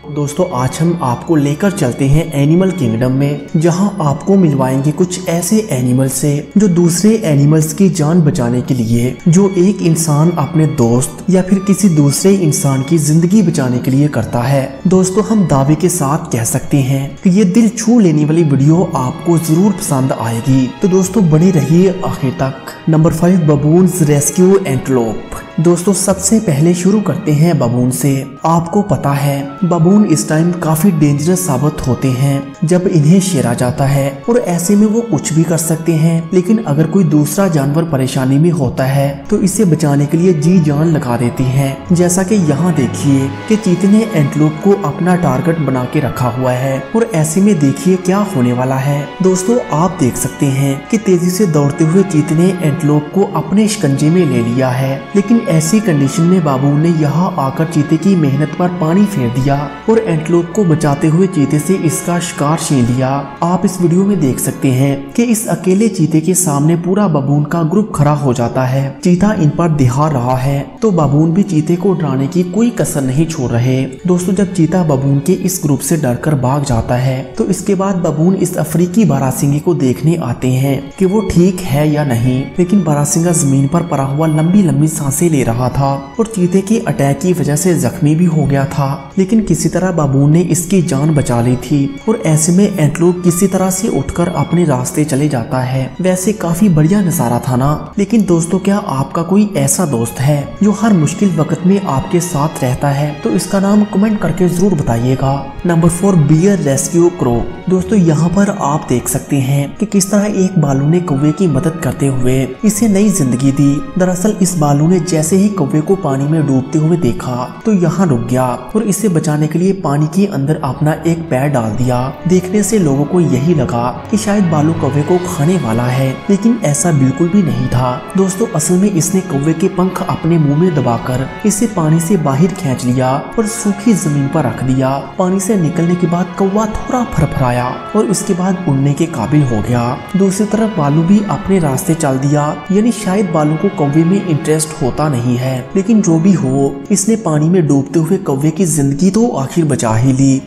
दोस्तों आज हम आपको लेकर चलते हैं एनिमल किंगडम में, जहां आपको मिलवाएंगे कुछ ऐसे एनिमल से जो दूसरे एनिमल्स की जान बचाने के लिए जो एक इंसान अपने दोस्त या फिर किसी दूसरे इंसान की जिंदगी बचाने के लिए करता है। दोस्तों हम दावे के साथ कह सकते हैं कि ये दिल छू लेने वाली वीडियो आपको जरूर पसंद आएगी, तो दोस्तों बने रहिए आखिर तक। Number 5, baboons rescue antelope. दोस्तों सबसे पहले शुरू करते हैं बबून से। आपको पता है बबून इस टाइम काफी डेंजरस साबित होते हैं जब इन्हें शेरा जाता है, और ऐसे में वो कुछ भी कर सकते हैं। लेकिन अगर कोई दूसरा जानवर परेशानी में होता है तो इसे बचाने के लिए जी जान लगा देती हैं। जैसा कि यहाँ देखिए कि चीते ने एंटीलोप को अपना टारगेट बना के रखा हुआ है, और ऐसे में देखिए क्या होने वाला है। दोस्तों आप देख सकते हैं कि तेजी से दौड़ते हुए चीते ने एंटीलोप को अपने शिकंजे में ले लिया है। लेकिन ऐसी कंडीशन में बाबून ने यहाँ आकर चीते की मेहनत पर पानी फेर दिया और एंटीलोप को बचाते हुए चीते से इसका शिकार छीन लिया। आप इस वीडियो में देख सकते हैं कि इस अकेले चीते के सामने पूरा बबून का ग्रुप खड़ा हो जाता है। चीता इन पर दिखा रहा है तो बाबून भी चीते को डराने की कोई कसर नहीं छोड़ रहे। दोस्तों जब चीता बबून के इस ग्रुप से डरकर भाग जाता है तो इसके बाद बबून इस अफ्रीकी बारासिंगे को देखने आते हैं कि वो ठीक है या नहीं। लेकिन बारासिंगा जमीन पर पड़ा हुआ लंबी लंबी सांसें ले रहा था और चीते के अटैक की वजह से जख्मी भी हो गया था। लेकिन किसी तरह बबून ने इसकी जान बचा ली थी, और ऐसे में एंटीलोप किसी तरह से उठकर अपने रास्ते चले जाता है। वैसे काफी बढ़िया नजारा था ना। लेकिन दोस्तों क्या आपका कोई ऐसा दोस्त है जो हर मुश्किल वक्त में आपके साथ रहता है? तो इसका नाम कमेंट करके जरूर बताइएगा। Number 4, bear rescue crow. दोस्तों यहाँ पर आप देख सकते हैं कि किस तरह एक बालू ने कौवे की मदद करते हुए इसे नई जिंदगी दी। दरअसल इस बालू ने जैसे ही कौवे को पानी में डूबते हुए देखा तो यहाँ रुक गया और इसे बचाने के लिए पानी के अंदर अपना एक पैर डाल दिया। देखने से लोगों को यही लगा कि शायद बालू कौवे को खाने वाला है, लेकिन ऐसा बिल्कुल भी नहीं था। दोस्तों असल में इसने कौवे के पंख अपने मुंह में दबाकर इसे पानी से बाहर खींच लिया और सूखी जमीन पर रख दिया। पानी से निकलने के बाद कौवा थोड़ा फरफराया और उसके बाद उड़ने के काबिल हो गया। दूसरी तरफ बालू भी अपने रास्ते चल दिया। यानी शायद बालू को कौवे में इंटरेस्ट होता नहीं है, लेकिन जो भी हो इसने पानी में डूबते हुए कौवे की जिंदगी तो आखिर बचा ही ली।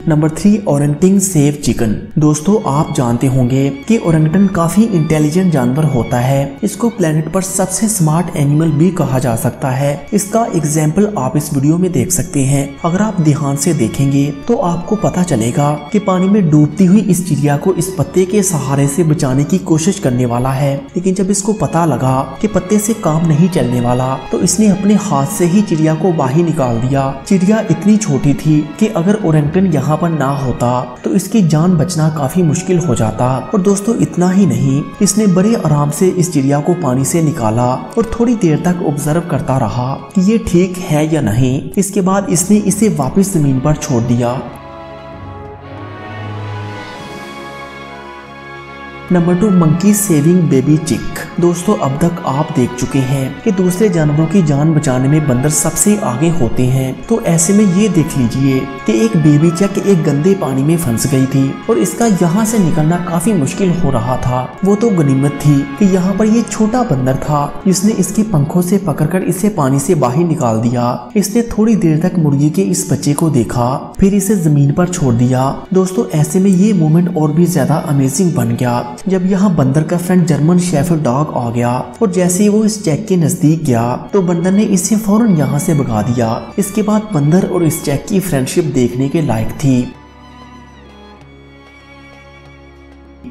Number 3, orangutan save chicken. दोस्तों आप जानते होंगे कि ओरंगटन काफी इंटेलिजेंट जानवर होता है। इसको प्लेनेट पर सबसे स्मार्ट एनिमल भी कहा जा सकता है। इसका एग्जाम्पल आप इस वीडियो में देख सकते हैं। अगर आप ध्यान से देखेंगे तो आपको पता चलेगा कि पानी में डूबती हुई इस चिड़िया को इस पत्ते के सहारे से बचाने की कोशिश करने वाला है। लेकिन जब इसको पता लगा कि पत्ते से काम नहीं चलने वाला तो इसने अपने हाथ से ही चिड़िया को बाहर निकाल दिया। चिड़िया इतनी छोटी थी कि अगर ओरंगटन यहाँ पर ना होता तो इसकी जान बचना काफी मुश्किल हो जाता। और दोस्तों इतना ही नहीं, इसने बड़े आराम से इस चिड़िया को पानी से निकाला और थोड़ी देर तक ऑब्जर्व करता रहा कि ये ठीक है या नहीं। इसके बाद इसने इसे वापस जमीन पर छोड़ दिया। नंबर 2, मंकी सेविंग बेबी चिक। दोस्तों अब तक आप देख चुके हैं कि दूसरे जानवरों की जान बचाने में बंदर सबसे आगे होते हैं। तो ऐसे में ये देख लीजिए कि एक बेबी चिक एक गंदे पानी में फंस गई थी और इसका यहाँ से निकलना काफी मुश्किल हो रहा था। वो तो गनीमत थी कि यहाँ पर ये छोटा बंदर था जिसने इसके पंखों से पकड़कर इसे पानी से बाहर निकाल दिया। इसने थोड़ी देर तक मुर्गी के इस बच्चे को देखा, फिर इसे जमीन पर छोड़ दिया। दोस्तों ऐसे में ये मोमेंट और भी ज्यादा अमेजिंग बन गया जब यहाँ बंदर का फ्रेंड जर्मन शेफर्ड डॉग आ गया, और जैसे ही वो इस चेक के नजदीक गया तो बंदर ने इसे फौरन यहाँ से भगा दिया। इसके बाद बंदर और इस चेक की फ्रेंडशिप देखने के लायक थी।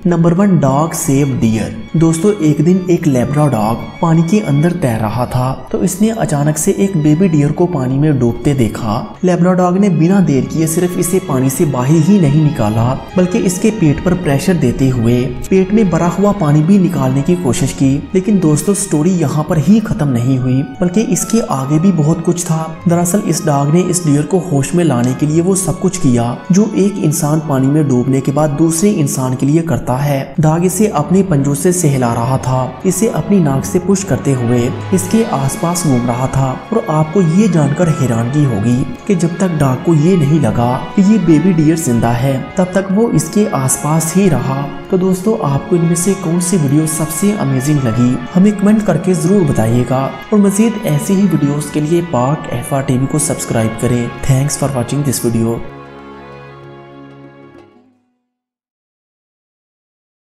Number 1, dog save deer. दोस्तों एक दिन एक लेब्रा डॉग पानी के अंदर तैर रहा था तो इसने अचानक से एक बेबी डियर को पानी में डूबते देखा। लेब्रा डॉग ने बिना देर किए सिर्फ इसे पानी से बाहर ही नहीं निकाला, बल्कि इसके पेट पर प्रेशर देते हुए पेट में भरा हुआ पानी भी निकालने की कोशिश की। लेकिन दोस्तों स्टोरी यहाँ पर ही खत्म नहीं हुई, बल्कि इसके आगे भी बहुत कुछ था। दरअसल इस डॉग ने इस डियर को होश में लाने के लिए वो सब कुछ किया जो एक इंसान पानी में डूबने के बाद दूसरे इंसान के लिए करता करता है। डाग इसे अपने पंजों से सहला रहा था, इसे अपनी नाक से पुश करते हुए इसके आसपास घूम रहा था। और आपको ये जानकर हैरानगी होगी कि जब तक डाग को ये नहीं लगा कि ये बेबी डियर जिंदा है, तब तक वो इसके आसपास ही रहा। तो दोस्तों, आपको इनमें से कौन सी वीडियो सबसे अमेजिंग लगी हमें कमेंट करके जरूर बताइएगा। और मजीद ऐसी ही वीडियोस के लिए पाक एफआर टीवी को सब्सक्राइब करें। Thanks for watching this video.